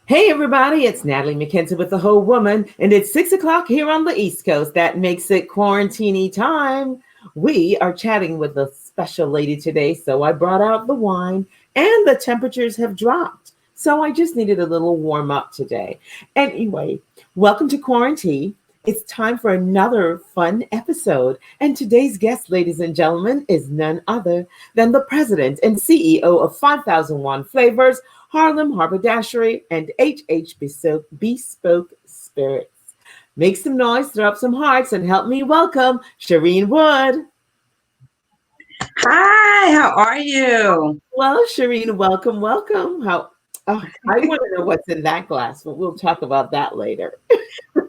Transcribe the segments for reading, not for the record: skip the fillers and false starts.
Hey everybody, it's Natalie McKenzie with The Whole Woman, and it's 6 o'clock here on the East Coast. That makes it quarantine time. We are chatting with a special lady today, so I brought out the wine, and the temperatures have dropped. So I just needed a little warm up today. Anyway, welcome to Quaran-Tea. It's time for another fun episode. And today's guest, ladies and gentlemen, is none other than the president and CEO of 5001 Flavors, Harlem, Haberdashery, and Bespoke Spirits. Make some noise, throw up some hearts, and help me welcome Sharene Wood. Hi, how are you? Well, Sharene, welcome, welcome. I want to know what's in that glass, but we'll talk about that later.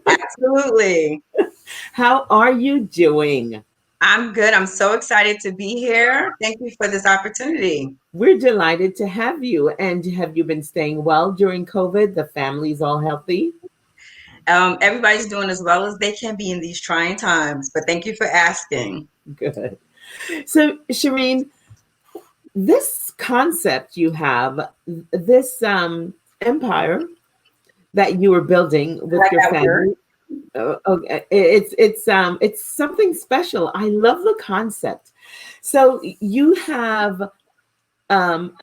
Absolutely. How are you doing? I'm good. I'm so excited to be here. Thank you for this opportunity. We're delighted to have you. And have you been staying well during COVID? The family's all healthy? Everybody's doing as well as they can be in these trying times, but thank you for asking. Good. So, Sharene, this concept you have, this empire that you were building with Like your that word? family, it's something special. I love the concept. So you have um,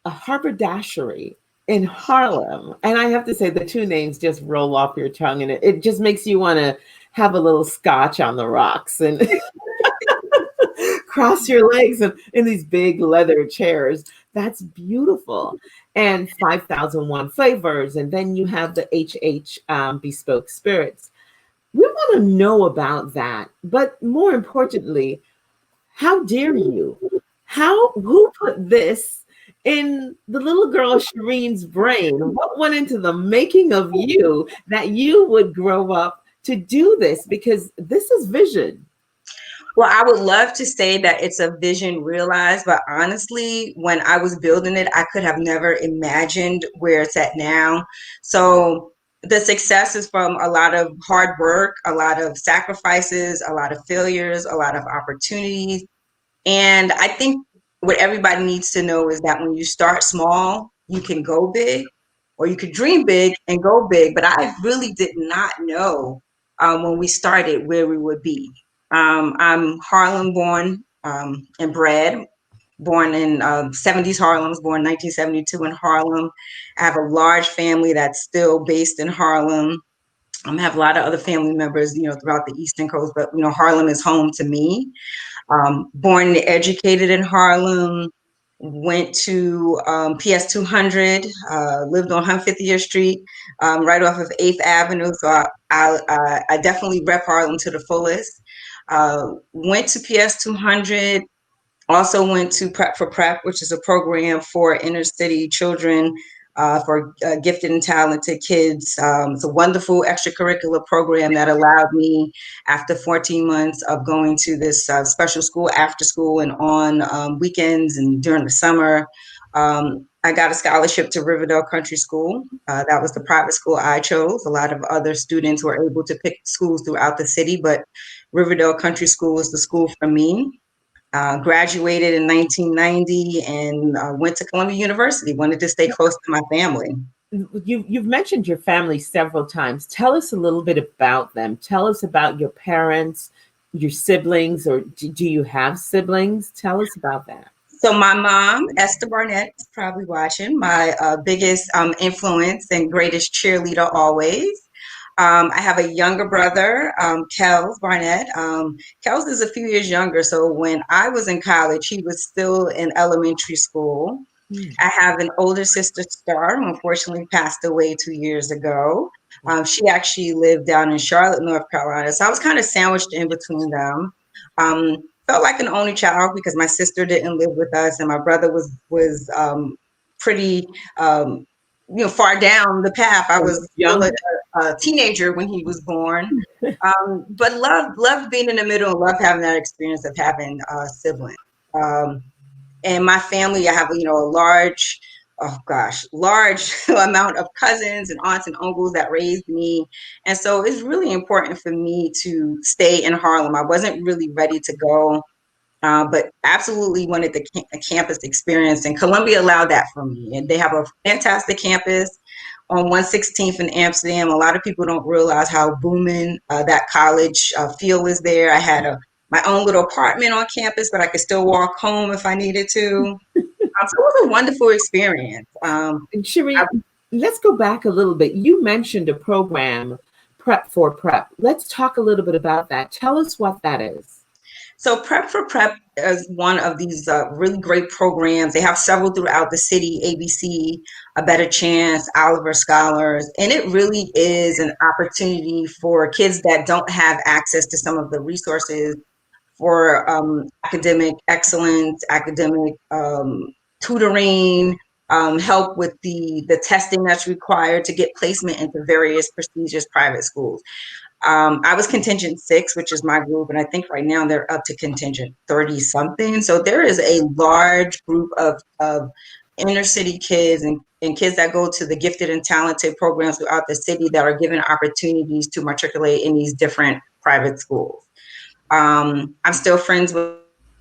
a haberdashery in Harlem, and I have to say the two names just roll off your tongue, and it just makes you want to have a little scotch on the rocks and cross your legs in these big leather chairs. That's beautiful. And 5001 flavors. And then you have the HH Bespoke Spirits. We want to know about that. But more importantly, how dare you? Who put this in the little girl Sharene's brain? What went into the making of you that you would grow up to do this? Because this is vision. Well, I would love to say that it's a vision realized, but honestly, when I was building it, I could have never imagined where it's at now. So the success is from a lot of hard work, a lot of sacrifices, a lot of failures, a lot of opportunities. And I think what everybody needs to know is that when you start small, you can go big, or you could dream big and go big. But I really did not know when we started where we would be. I'm Harlem born and bred, born in 70s Harlem, was born 1972 in Harlem. I have a large family that's still based in Harlem. I have a lot of other family members, throughout the Eastern Coast, but Harlem is home to me. Born and educated in Harlem, went to PS 200, lived on 150th Street, right off of 8th Avenue. So I definitely rep Harlem to the fullest. Went to PS 200, also went to Prep for Prep, which is a program for inner city children, for gifted and talented kids. It's a wonderful extracurricular program that allowed me, after 14 months of going to this special school after school and on weekends and during the summer, I got a scholarship to Riverdale Country School. That was the private school I chose. A lot of other students were able to pick schools throughout the city, but Riverdale Country School was the school for me. Graduated in 1990 and went to Columbia University. Wanted to stay close to my family. You've mentioned your family several times. Tell us a little bit about them. Tell us about your parents, your siblings, or do you have siblings? Tell us about that. So my mom, Esther Barnett, is probably watching, my biggest influence and greatest cheerleader always. I have a younger brother, Kels Barnett. Kels is a few years younger. So when I was in college, he was still in elementary school. I have an older sister, Star, who unfortunately passed away 2 years ago. She actually lived down in Charlotte, North Carolina. So I was kind of sandwiched in between them. Felt like an only child because my sister didn't live with us, and my brother was pretty far down the path. I was still Young. a teenager when he was born, but loved being in the middle and loved having that experience of having siblings. And my family, I have a large, oh gosh, large amount of cousins and aunts and uncles that raised me, and so it's really important for me to stay in Harlem. I wasn't really ready to go. But absolutely wanted a campus experience, and Columbia allowed that for me. And they have a fantastic campus on 116th in Amsterdam. A lot of people don't realize how booming that college feel is there. I had my own little apartment on campus, but I could still walk home if I needed to. So it was a wonderful experience. And Sharene, let's go back a little bit. You mentioned a program, Prep for Prep. Let's talk a little bit about that. Tell us what that is. So Prep for Prep is one of these really great programs. They have several throughout the city, ABC, A Better Chance, Oliver Scholars, and it really is an opportunity for kids that don't have access to some of the resources for academic excellence, academic tutoring, help with the testing that's required to get placement into various prestigious private schools. I was contingent 6, which is my group, and I think right now they're up to contingent 30 something. So there is a large group of inner city kids and kids that go to the gifted and talented programs throughout the city that are given opportunities to matriculate in these different private schools. I'm still friends with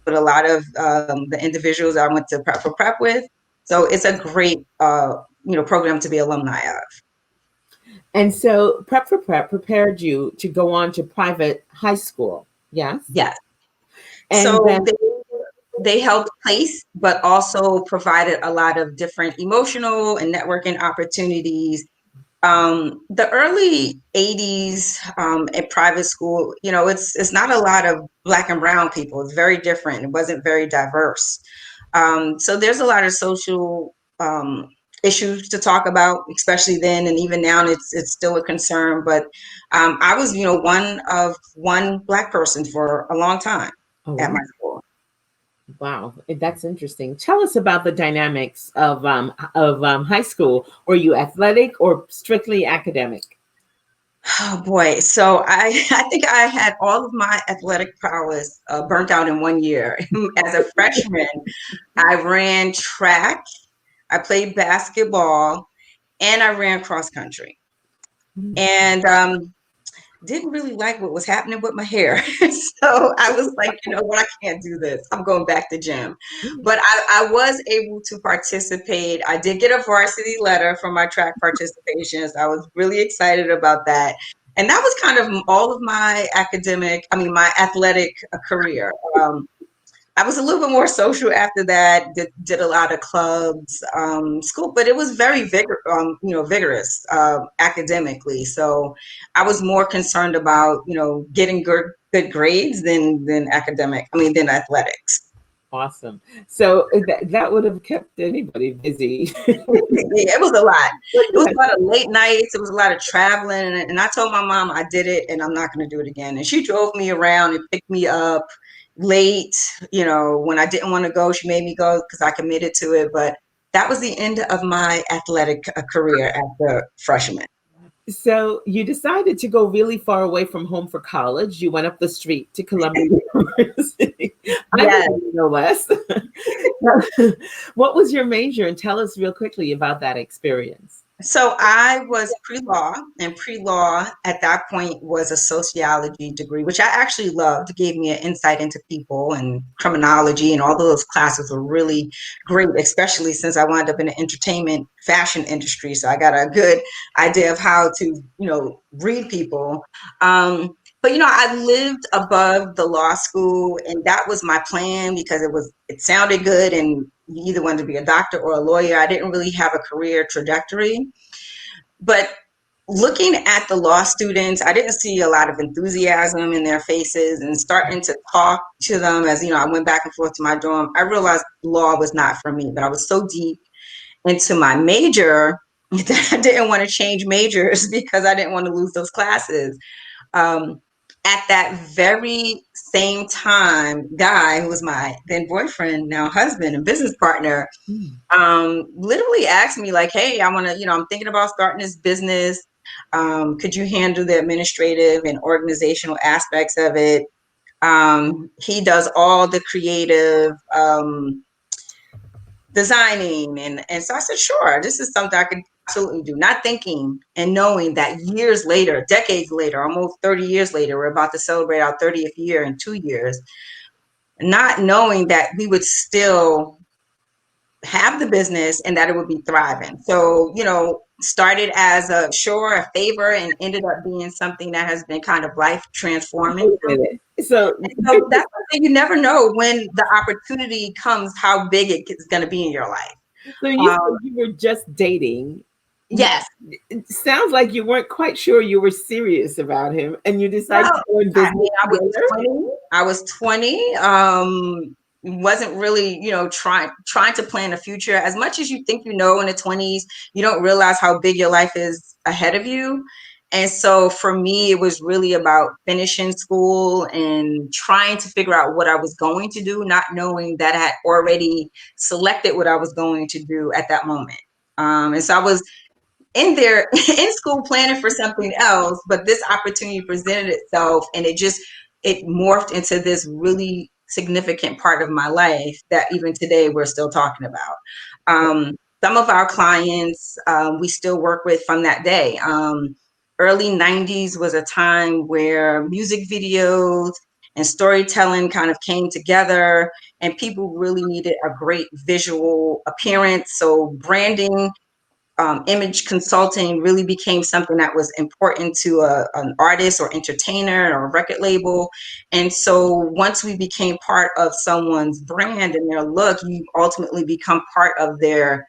a lot of the individuals I went to Prep for Prep with. So it's a great program to be alumni of. And so Prep for Prep prepared you to go on to private high school. Yes. Yes. And So then they helped place, but also provided a lot of different emotional and networking opportunities. The early 80s at private school, it's not a lot of Black and brown people. It's very different. It wasn't very diverse. So there's a lot of social issues to talk about, especially then, and even now it's still a concern. But I was, one Black person for a long time oh at wow. my school. Wow, that's interesting. Tell us about the dynamics of high school. Were you athletic or strictly academic? Oh boy. So I think I had all of my athletic prowess burnt out in 1 year. As a freshman, I ran track, I played basketball, and I ran cross country. Mm, And didn't really like what was happening with my hair. So I was like, you know what, I can't do this. I'm going back to gym. mm. But I was able to participate. I did get a varsity letter from my track participations. I was really excited about that. And that was kind of all of my my athletic career. I was a little bit more social after that. Did a lot of clubs, school, but it was very vigorous academically. So I was more concerned about getting good grades than academic. Than athletics. Awesome. So that would have kept anybody busy. Yeah, it was a lot. It was a lot of late nights. It was a lot of traveling, and I told my mom I did it, and I'm not going to do it again. And she drove me around and picked me up late. When I didn't want to go, she made me go because I committed to it. But that was the end of my athletic career after freshman. So you decided to go really far away from home for college. You went up the street to Columbia University. I Yes. didn't know less. What was your major? And tell us real quickly about that experience. So I was pre-law, and pre-law at that point was a sociology degree, which I actually loved. It gave me an insight into people and criminology, and all those classes were really great, especially since I wound up in the entertainment fashion industry. So I got a good idea of how to, read people. But I lived above the law school, and that was my plan because it sounded good, and you either wanted to be a doctor or a lawyer. I didn't really have a career trajectory. But looking at the law students, I didn't see a lot of enthusiasm in their faces, and starting to talk to them as, I went back and forth to my dorm. I realized law was not for me, but I was so deep into my major that I didn't want to change majors because I didn't want to lose those classes. Um, at that very same time, Guy, who was my then boyfriend, now husband and business partner, Mm. literally asked me like, hey, I want to, I'm thinking about starting this business. Could you handle the administrative and organizational aspects of it? He does all the creative designing. And so I said, sure, this is something I could absolutely do. Not thinking and knowing that years later, decades later, almost 30 years later, we're about to celebrate our 30th year in 2 years, not knowing that we would still have the business and that it would be thriving. So, started as a favor and ended up being something that has been kind of life transforming. Wait a minute. So, So that's something you never know when the opportunity comes, how big it is going to be in your life. so you said Um, you were just dating. You, yes. it sounds like you weren't quite sure you were serious about him, and you decided to Well, go in I business mean, I was together. 20. I was 20. Wasn't really, trying to plan a future. As much as you think in the 20s, you don't realize how big your life is ahead of you. And so for me, it was really about finishing school and trying to figure out what I was going to do, not knowing that I had already selected what I was going to do at that moment. And so I was in there in school planning for something else, but this opportunity presented itself and it morphed into this really significant part of my life that even today we're still talking about. Some of our clients we still work with from that day. Early 90s was a time where music videos and storytelling kind of came together and people really needed a great visual appearance. So branding, image consulting really became something that was important to an artist or entertainer or a record label. And so once we became part of someone's brand and their look, you ultimately become part of their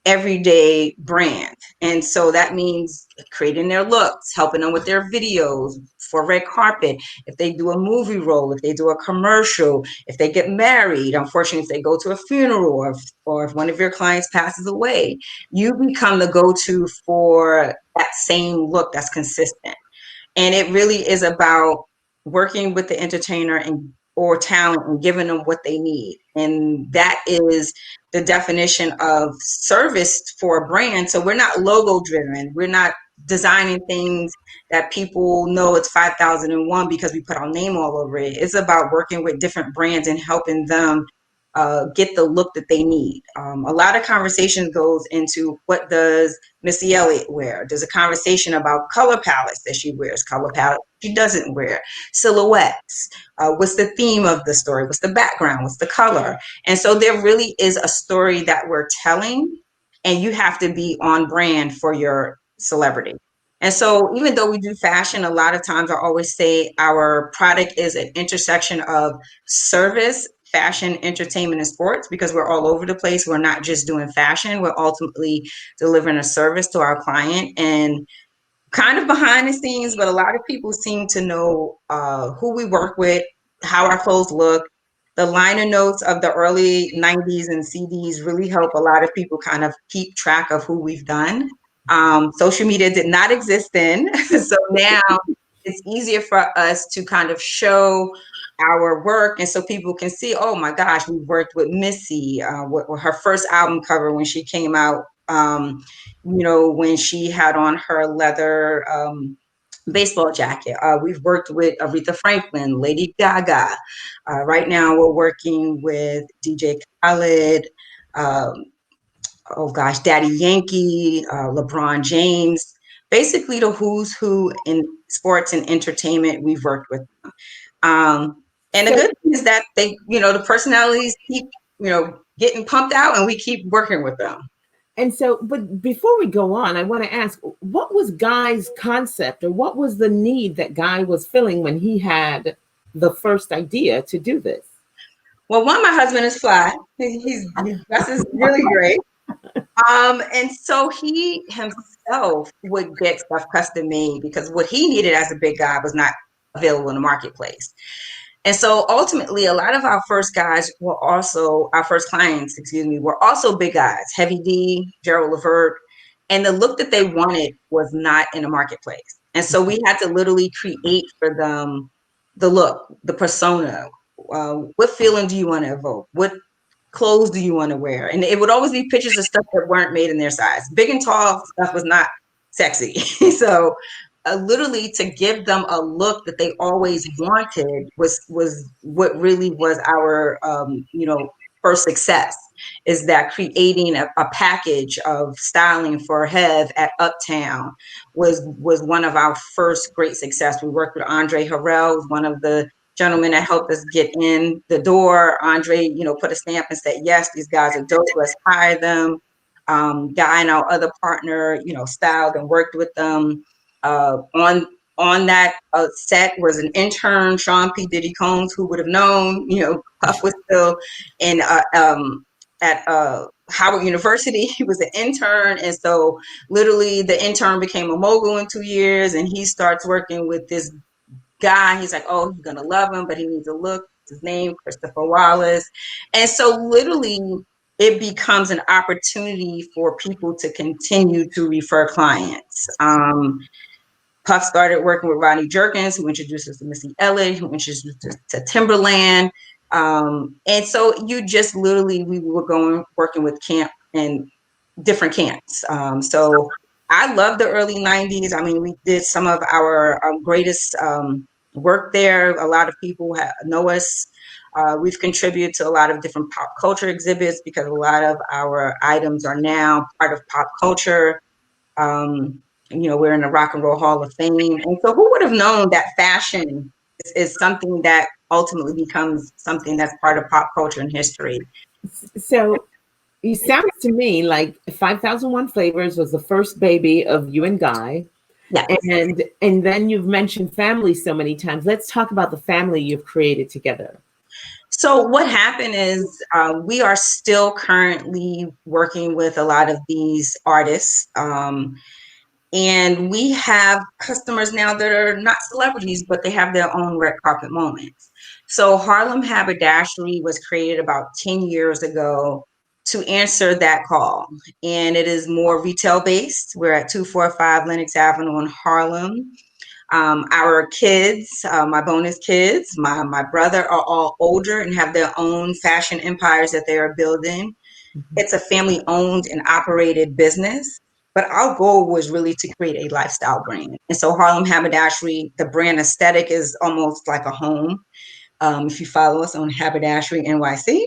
everyday brand. And so that means creating their looks, helping them with their videos for red carpet, if they do a movie role, if they do a commercial, if they get married, unfortunately, if they go to a funeral, or if one of your clients passes away, you become the go-to for that same look that's consistent. And it really is about working with the entertainer and or talent and giving them what they need. And that is the definition of service for a brand. So we're not logo driven. We're not designing things that people know it's 5001 because we put our name all over it. It's about working with different brands and helping them get the look that they need. A lot of conversation goes into what does Missy Elliott wear? There's a conversation about color palettes that she wears, color palette she doesn't wear, silhouettes. What's the theme of the story? What's the background? What's the color? And so there really is a story that we're telling, and you have to be on brand for your celebrity. And so even though we do fashion, a lot of times I always say our product is an intersection of service, fashion, entertainment, and sports because we're all over the place. We're not just doing fashion. We're ultimately delivering a service to our client and kind of behind the scenes, but a lot of people seem to know who we work with, how our clothes look. The liner notes of the early 90s and CDs really help a lot of people kind of keep track of who we've done. Social media did not exist then. So now it's easier for us to kind of show our work and so people can see, oh my gosh, we worked with Missy, with her first album cover when she came out, when she had on her leather baseball jacket. We've worked with Aretha Franklin, Lady Gaga. Right now we're working with DJ Khaled, um, oh gosh, Daddy Yankee, LeBron James, basically the who's who in sports and entertainment we've worked with. And the So, good thing is that the personalities keep, getting pumped out and we keep working with them. but before we go on, I want to ask, what was Guy's concept, or what was the need that Guy was filling when he had the first idea to do this? Well, one, my husband is fly. His dress is really great. And so he himself would get stuff custom made because what he needed as a big guy was not available in the marketplace. And so ultimately, a lot of our first clients, excuse me, were also big guys, Heavy D, Gerald Levert, and the look that they wanted was not in the marketplace. And so we had to literally create for them the look, the persona. What feeling do you want to evoke? What clothes do you want to wear? And it would always be pictures of stuff that weren't made in their size. Big and tall stuff was not sexy. So literally to give them a look that they always wanted was what really was our first success, is that creating a package of styling for Hev at Uptown was one of our first great success. We worked with Andre Harrell, one of the gentlemen that helped us get in the door. Andre, put a stamp and said, yes, these guys are dope. Let's hire them. Guy and our other partner, styled and worked with them. On that set was an intern, Sean P. Diddy Combs, who would have known, Puff was still in at Howard University. He was an intern. And so literally the intern became a mogul in 2 years, and he starts working with this guy. He's like, oh, he's gonna love him, but he needs a look. His name, Christopher Wallace. And so literally it becomes an opportunity for people to continue to refer clients. Puff started working with Rodney Jerkins, who introduced us to Missy Elliott, who introduced us to Timberland. And so you just literally, we were working with camp and different camps. So I love the early 90s. I mean, we did some of our greatest work there. A lot of people know us. We've contributed to a lot of different pop culture exhibits because a lot of our items are now part of pop culture. We're in the Rock and Roll Hall of Fame. And so who would have known that fashion is something that ultimately becomes something that's part of pop culture and history? So it sounds to me like 5001 Flavors was the first baby of you and Guy. Yes. And then you've mentioned family so many times. Let's talk about the family you've created together. So what happened is we are still currently working with a lot of these artists. And we have customers now that are not celebrities, but they have their own red carpet moments. So Harlem Haberdashery was created about 10 years ago to answer that call. And it is more retail based. We're at 245 Lenox Avenue in Harlem. Our kids, my bonus kids, my brother are all older and have their own fashion empires that they are building. Mm-hmm. It's a family owned and operated business. But our goal was really to create a lifestyle brand. And so Harlem Haberdashery, the brand aesthetic is almost like a home. If you follow us on Haberdashery NYC,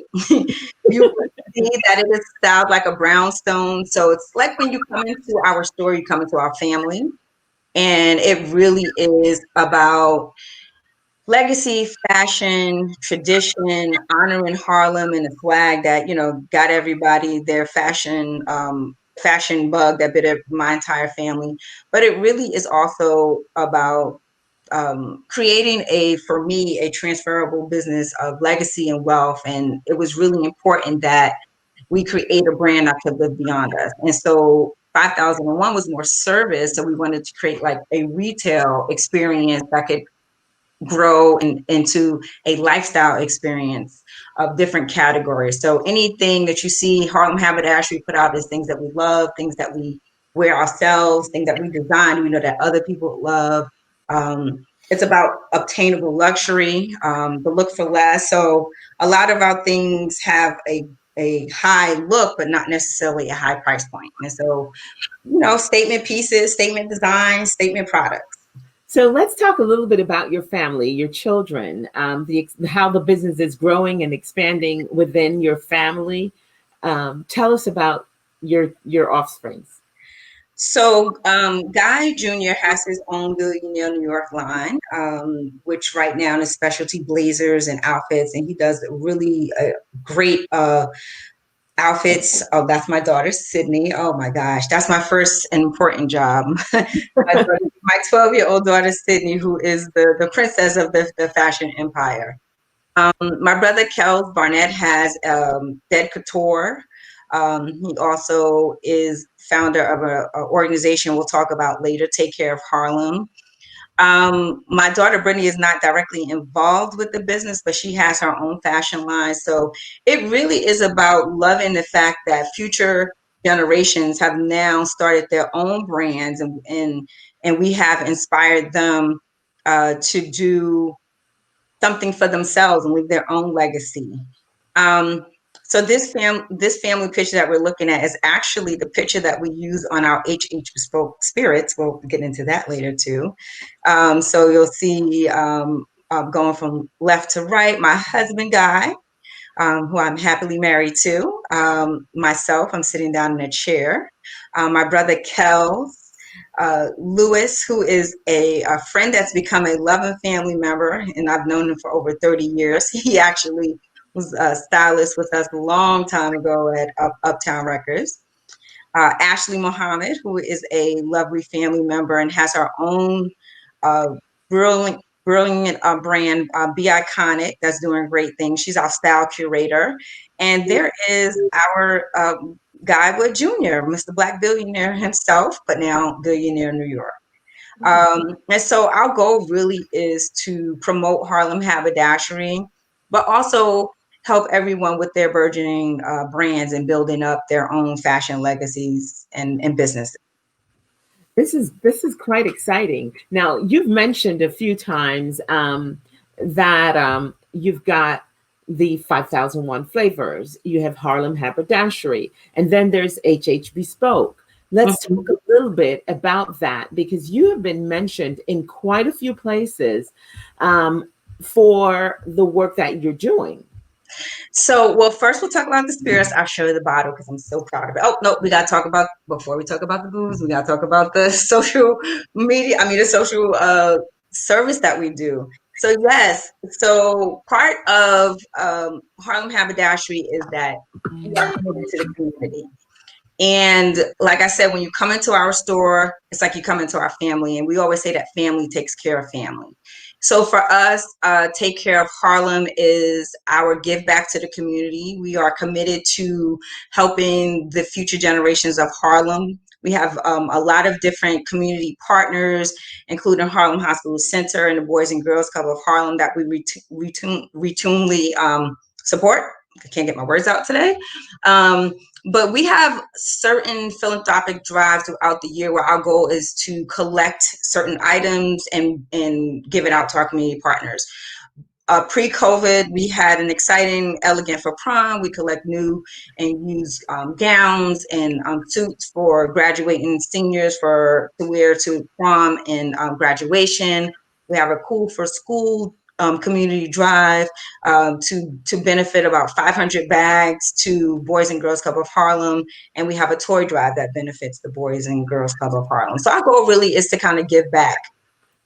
you will see that it is styled like a brownstone. So it's like when you come into our store, you come into our family. And it really is about legacy, fashion, tradition, honoring Harlem and the swag that, got everybody their fashion bug that bit of my entire family. But it really is also about creating for me, a transferable business of legacy and wealth. And it was really important that we create a brand that could live beyond us. And so 5001 was more service. So we wanted to create like a retail experience that could grow into a lifestyle experience of different categories. So anything that you see Harlem Haberdashery put out is things that we love, things that we wear ourselves, things that we design, we know that other people love. It's about obtainable luxury, the look for less. So a lot of our things have a high look, but not necessarily a high price point. And so, statement pieces, statement design, statement products. So let's talk a little bit about your family, your children, how the business is growing and expanding within your family. Tell us about your offsprings. So Guy Jr. has his own Billionaire New York line, which right now is specialty blazers and outfits, and he does really great outfits. Oh, that's my daughter, Sydney. Oh my gosh, that's my first important job. my 12-year-old daughter, Sydney, who is the princess of the fashion empire. My brother, Kels Barnett, has Dead Couture. He also is founder of an organization we'll talk about later, Take Care of Harlem. My daughter Brittany is not directly involved with the business, but she has her own fashion line. So it really is about loving the fact that future generations have now started their own brands, and we have inspired them to do something for themselves and leave their own legacy. So this family picture that we're looking at is actually the picture that we use on our HH Bespoke Spirits. We'll get into that later too. So you'll see going from left to right, my husband Guy, who I'm happily married to. Myself, I'm sitting down in a chair. My brother Kels, Lewis, who is a friend that's become a loving family member, and I've known him for over 30 years. He actually was a stylist with us a long time ago at Uptown Records. Ashley Muhammad, who is a lovely family member and has her own uh, brilliant brand, Be Iconic, that's doing great things. She's our style curator. And there is our Guy Wood Jr., Mr. Black Billionaire himself, but now billionaire in New York. And so our goal really is to promote Harlem Haberdashery, but also help everyone with their burgeoning brands and building up their own fashion legacies and businesses. This is quite exciting. Now, you've mentioned a few times that you've got the 5001 flavors. You have Harlem Haberdashery, and then there's HH Bespoke. Let's talk a little bit about that because you have been mentioned in quite a few places for the work that you're doing. So, well, first we'll talk about the spirits. I'll show you the bottle because I'm so proud of it. Oh, no, we got to talk about, before we talk about the booze, we got to talk about the social media, the social service that we do. So, yes, so part of Harlem Haberdashery is that we are committed to the community. And like I said, when you come into our store, it's like you come into our family. And we always say that family takes care of family. So for us, Take Care of Harlem is our give back to the community. We are committed to helping the future generations of Harlem. We have a lot of different community partners, including Harlem Hospital Center and the Boys and Girls Club of Harlem that we routinely support. I can't get my words out today. But we have certain philanthropic drives throughout the year where our goal is to collect certain items and give it out to our community partners. Pre-COVID, we had an exciting Elegant for Prom. We collect new and used gowns and suits for graduating seniors to wear to prom and graduation. We have a Cool for School community drive to benefit about 500 bags to Boys and Girls Club of Harlem. And we have a toy drive that benefits the Boys and Girls Club of Harlem. So our goal really is to kind of give back.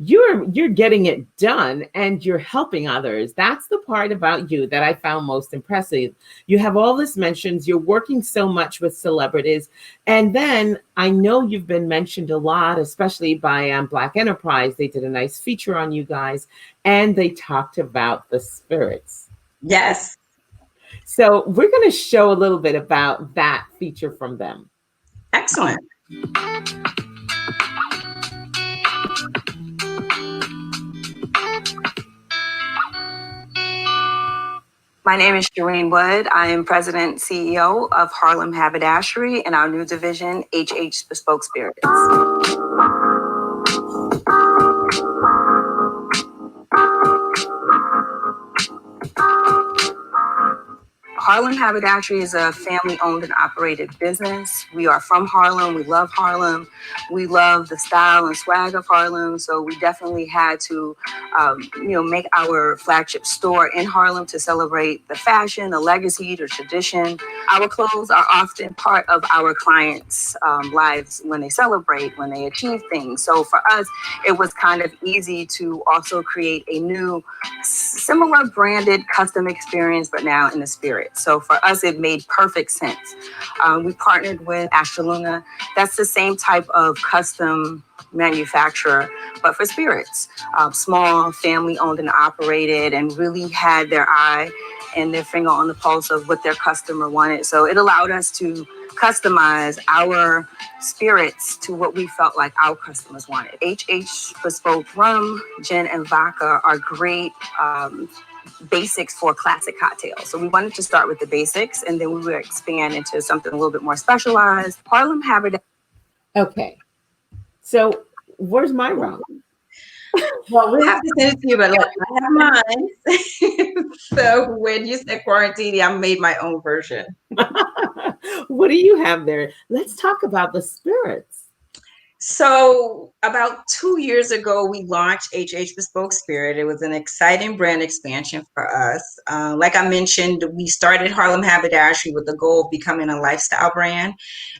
You're getting it done and you're helping others. That's the part about you that I found most impressive. You have all this mentions, you're working so much with celebrities. And then I know you've been mentioned a lot, especially by Black Enterprise. They did a nice feature on you guys and they talked about the spirits. Yes. So we're going to show a little bit about that feature from them. Excellent. My name is Sharene Wood. I am President and CEO of Harlem Haberdashery and our new division, HH Bespoke Spirits. Harlem Haberdashery is a family-owned and operated business. We are from Harlem. We love Harlem. We love the style and swag of Harlem. So we definitely had to, make our flagship store in Harlem to celebrate the fashion, the legacy, the tradition. Our clothes are often part of our clients' lives when they celebrate, when they achieve things. So for us, it was kind of easy to also create a new, similar branded custom experience, but now in the spirit. So for us, it made perfect sense. We partnered with Luna. That's the same type of custom manufacturer, but for spirits. Small, family-owned and operated, and really had their eye and their finger on the pulse of what their customer wanted. So it allowed us to customize our spirits to what we felt like our customers wanted. HH Bespoke Rum, Gin, and Vodka are great basics for classic cocktails. So we wanted to start with the basics, and then we would expand into something a little bit more specialized. Harlem Haberdashery. Okay. So where's my rum? Well, we have to send it to you, but look, I have mine. So when you said Quaran-Tea, I made my own version. What do you have there? Let's talk about the spirits. So about 2 years ago, we launched HH Bespoke Spirit. It was an exciting brand expansion for us. Like I mentioned, we started Harlem Haberdashery with the goal of becoming a lifestyle brand.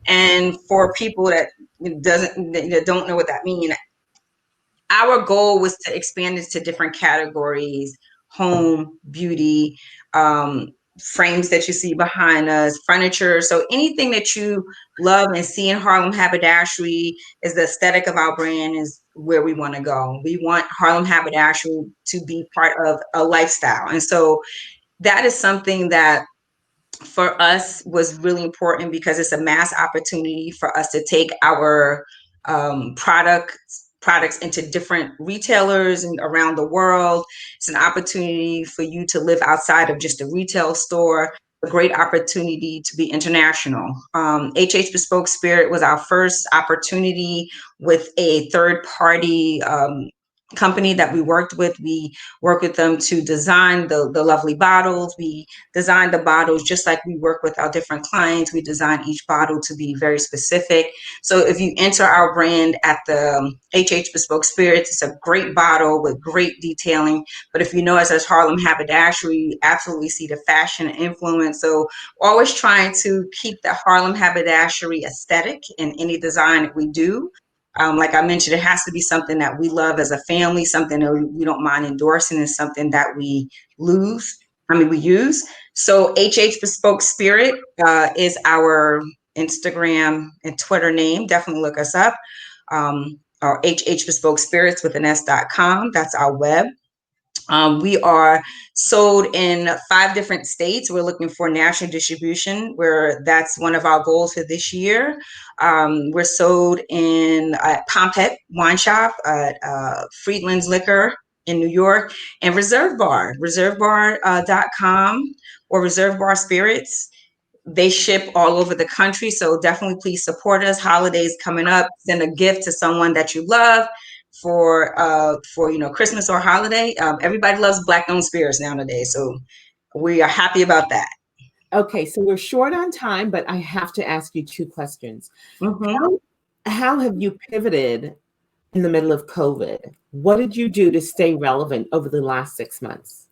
And for people that don't know what that means, our goal was to expand into different categories: home, beauty, um, frames that you see behind us, furniture. So anything that you love and see in Harlem Haberdashery is the aesthetic of our brand, is where we want to go. We want Harlem Haberdashery to be part of a lifestyle. And so that is something that for us was really important, because it's a mass opportunity for us to take our products into different retailers and around the world. It's an opportunity for you to live outside of just a retail store, a great opportunity to be international. HH Bespoke Spirit was our first opportunity with a third party company that we worked with. We worked with them to design the lovely bottles. We designed the bottles just like we work with our different clients. We design each bottle to be very specific. So if you enter our brand at the HH Bespoke Spirits, it's a great bottle with great detailing. But if you know us as Harlem Haberdashery, you absolutely see the fashion influence. So always trying to keep the Harlem Haberdashery aesthetic in any design that we do. Like I mentioned, it has to be something that we love as a family, something that we don't mind endorsing, and something that we use. So HH Bespoke Spirit is our Instagram and Twitter name. Definitely look us up. Or HH Bespoke Spirits with an S.com. That's our web. We are sold in 5 different states. We're looking for national distribution, where that's one of our goals for this year. We're sold in Pompet Wine Shop, at Friedland's Liquor in New York, and reservebar.com, or Reserve Bar Spirits. They ship all over the country, so definitely please support us. Holidays coming up, send a gift to someone that you love for Christmas or holiday. Everybody loves Black-owned spirits nowadays, so we are happy about that. Okay, so we're short on time, but I have to ask you 2 questions. Mm-hmm. How have you pivoted in the middle of COVID? What did you do to stay relevant over the last 6 months?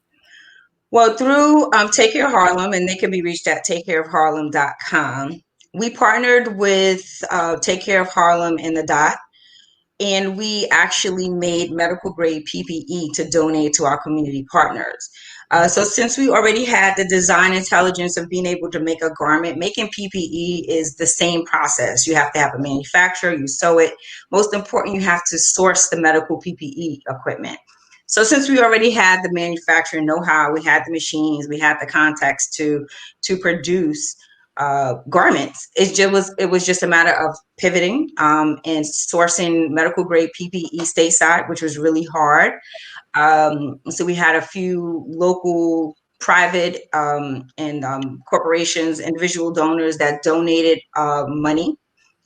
Well, through Take Care of Harlem, and they can be reached at takecareofharlem.com. We partnered with Take Care of Harlem and the Dot, and we actually made medical grade PPE to donate to our community partners. So since we already had the design intelligence of being able to make a garment, making PPE is the same process. You have to have a manufacturer, you sew it. Most important, you have to source the medical PPE equipment. So since we already had the manufacturing know-how, we had the machines, we had the contacts to produce garments. It was just a matter of pivoting and sourcing medical grade PPE stateside, which was really hard. So we had a few local private and corporations, individual donors that donated money,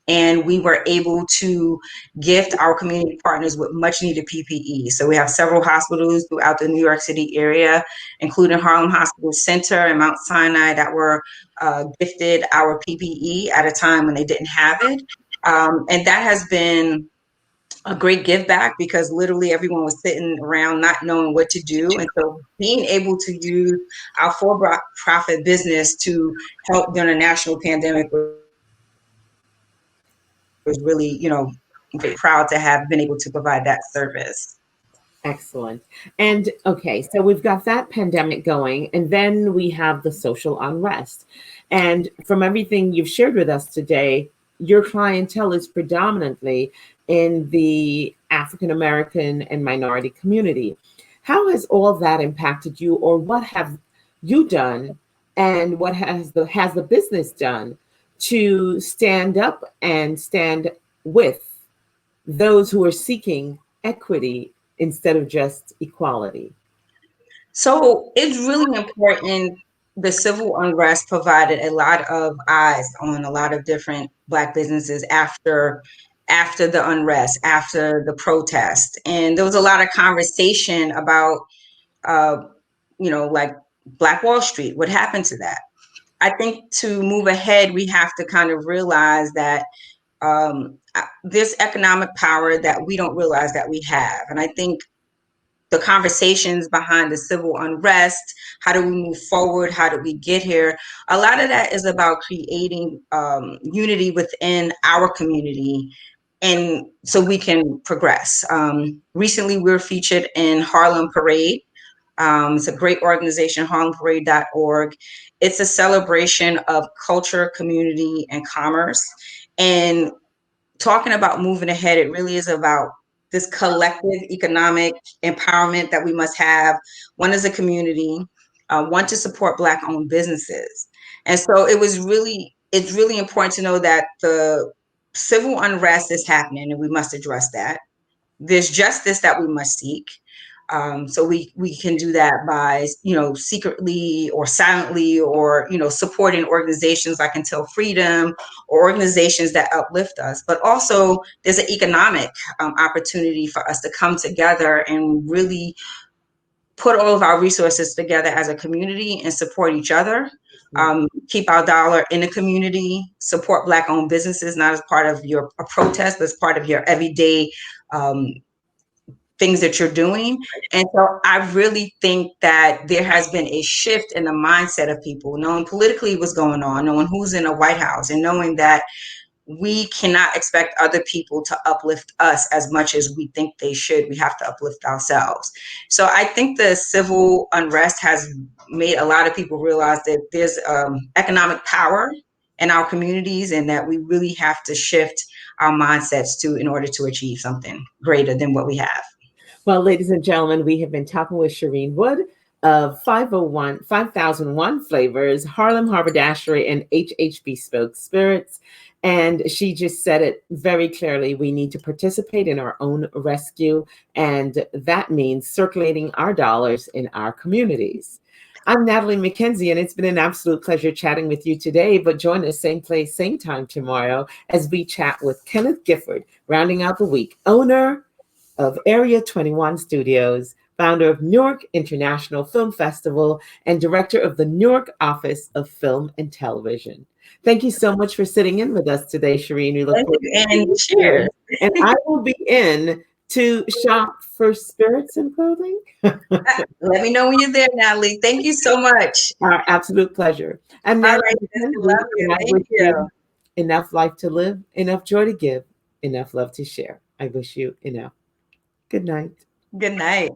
and we were able to gift our community partners with much needed PPE. So we have several hospitals throughout the New York City area, including Harlem Hospital Center and Mount Sinai, that were gifted our PPE at a time when they didn't have it. And that has been a great give back, because literally everyone was sitting around not knowing what to do. And so being able to use our for-profit business to help during a national pandemic was really, very proud to have been able to provide that service. Excellent. And okay, so we've got that pandemic going, and then we have the social unrest. And from everything you've shared with us today, your clientele is predominantly in the African American and minority community. How has all of that impacted you, or what have you done, and what has the business done to stand up and stand with those who are seeking equity instead of just equality? So it's really important. The civil unrest provided a lot of eyes on a lot of different Black businesses after the unrest, after the protest, and there was a lot of conversation about, uh, like Black Wall Street. What happened to that? I think to move ahead, we have to kind of realize that there's economic power that we don't realize that we have. And I think the conversations behind the civil unrest, how do we move forward, how did we get here, a lot of that is about creating unity within our community, and so we can progress. Recently we were featured in Harlem Parade. It's a great organization, harlemparade.org. It's a celebration of culture, community, and commerce. And talking about moving ahead, it really is about this collective economic empowerment that we must have. One as a community, one to support Black owned businesses. And so it's really important to know that the civil unrest is happening and we must address that. There's justice that we must seek. So we can do that by, secretly or silently, or, supporting organizations like Until Freedom, or organizations that uplift us. But also there's an economic opportunity for us to come together and really put all of our resources together as a community and support each other. Keep our dollar in the community, support Black owned businesses, not as part of a protest, but as part of your everyday things that you're doing. And so I really think that there has been a shift in the mindset of people, knowing politically what's going on, knowing who's in the White House, and knowing that we cannot expect other people to uplift us as much as we think they should. We have to uplift ourselves. So I think the civil unrest has made a lot of people realize that there's economic power in our communities, and that we really have to shift our mindsets in order to achieve something greater than what we have. Well, ladies and gentlemen, we have been talking with Sharene Wood of 5001 Flavors, Harlem Haberdashery, and Bespoke Spirits. And she just said it very clearly. We need to participate in our own rescue. And that means circulating our dollars in our communities. I'm Natalie McKenzie, and it's been an absolute pleasure chatting with you today. But join us same place, same time tomorrow as we chat with Kenneth Gifford, rounding out the week, owner of Area 21 Studios, founder of Newark International Film Festival, and director of the Newark Office of Film and Television. Thank you so much for sitting in with us today, Sharene. We look Thank forward you, and cheers. And I will be in to shop for spirits and clothing. Let me know when you're there, Natalie. Thank you so much. Our absolute pleasure. And All now, right, love you. Thank you. Enough life to live, enough joy to give, enough love to share. I wish you enough. Good night. Good night.